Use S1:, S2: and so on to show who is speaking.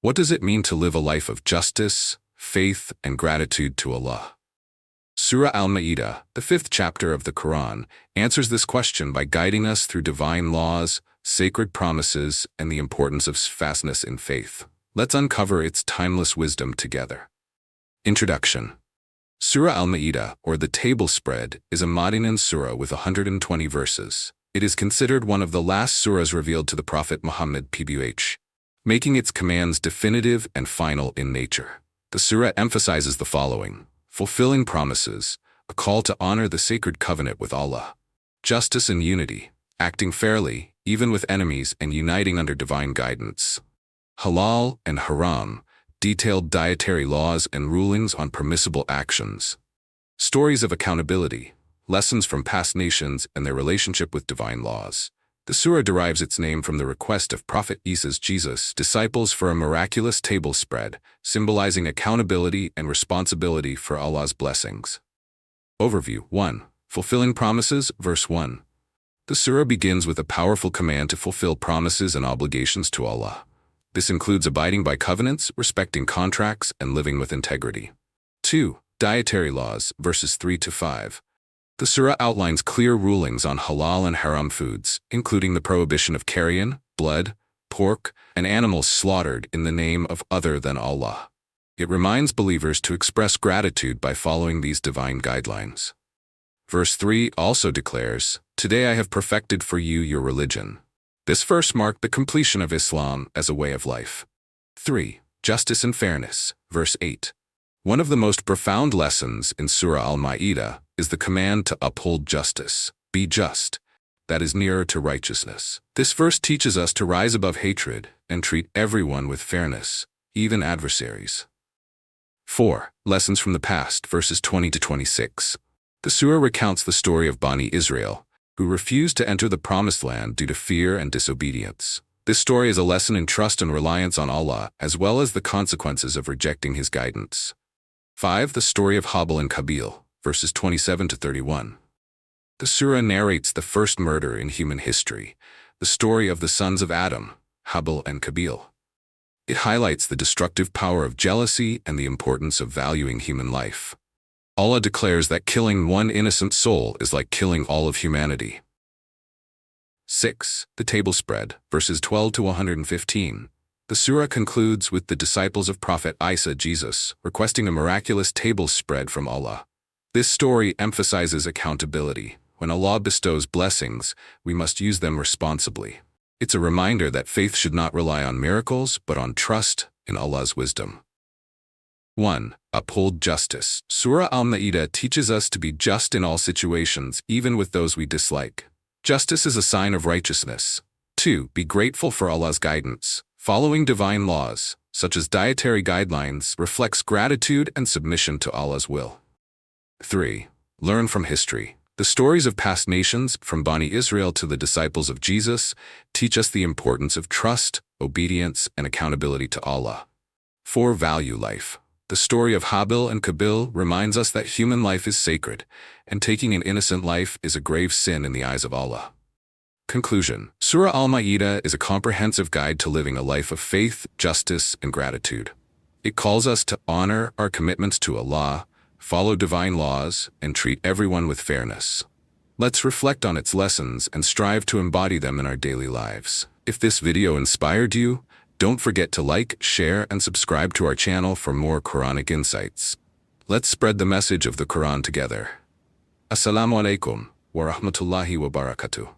S1: What does it mean to live a life of justice, faith, and gratitude to Allah? Surah Al-Ma'idah, the 5th chapter of the Quran, answers this question by guiding us through divine laws, sacred promises, and the importance of steadfastness in faith. Let's uncover its timeless wisdom together. Introduction. Surah Al-Ma'idah, or the Table Spread, is a Madinan Surah with 120 verses. It is considered one of the last surahs revealed to the Prophet Muhammad PBH, making its commands definitive and final in nature. The surah emphasizes the following: fulfilling promises, a call to honor the sacred covenant with Allah, justice and unity, acting fairly, even with enemies, and uniting under divine guidance, Halal and Haram, detailed dietary laws and rulings on permissible actions, stories of accountability, lessons from past nations and their relationship with divine laws. The surah derives its name from the request of Prophet Isa's Jesus' disciples for a miraculous table spread, symbolizing accountability and responsibility for Allah's blessings. Overview 1. Fulfilling promises, verse 1. The surah begins with a powerful command to fulfill promises and obligations to Allah. This includes abiding by covenants, respecting contracts, and living with integrity. 2. Dietary laws, verses 3 to 5. The surah outlines clear rulings on halal and haram foods, including the prohibition of carrion, blood, pork, and animals slaughtered in the name of other than Allah. It reminds believers to express gratitude by following these divine guidelines. Verse 3 also declares, "Today I have perfected for you your religion." This verse marked the completion of Islam as a way of life. 3. Justice and fairness, verse 8. One of the most profound lessons in Surah Al-Ma'idah is the command to uphold justice. Be just. That is nearer to righteousness. This verse teaches us to rise above hatred and treat everyone with fairness, even adversaries. 4. Lessons from the past, verses 20 to 26. The surah recounts the story of Bani Israel, who refused to enter the promised land due to fear and disobedience. This story is a lesson in trust and reliance on Allah, as well as the consequences of rejecting His guidance. 5. The story of Habil and Qabil, verses 27 to 31. The surah narrates the first murder in human history, the story of the sons of Adam, Habil and Qabil. It highlights the destructive power of jealousy and the importance of valuing human life. Allah declares that killing one innocent soul is like killing all of humanity. 6. The table spread, verses 12 to 115. The surah concludes with the disciples of Prophet Isa Jesus requesting a miraculous table spread from Allah. This story emphasizes accountability. When Allah bestows blessings, we must use them responsibly. It's a reminder that faith should not rely on miracles, but on trust in Allah's wisdom. 1. Uphold justice. Surah Al-Ma'idah teaches us to be just in all situations, even with those we dislike. Justice is a sign of righteousness. 2. Be grateful for Allah's guidance. Following divine laws, such as dietary guidelines, reflects gratitude and submission to Allah's will. 3. Learn from history. The stories of past nations, from Bani Israel to the disciples of Jesus, teach us the importance of trust, obedience, and accountability to Allah. 4. Value life. The story of Habil and Qabil reminds us that human life is sacred, and taking an innocent life is a grave sin in the eyes of Allah. Conclusion. Surah Al-Ma'idah is a comprehensive guide to living a life of faith, justice, and gratitude. It calls us to honor our commitments to Allah, follow divine laws, and treat everyone with fairness. Let's reflect on its lessons and strive to embody them in our daily lives. If this video inspired you, don't forget to like, share, and subscribe to our channel for more Quranic insights. Let's spread the message of the Quran together. Assalamu alaikum wa rahmatullahi wa barakatuh.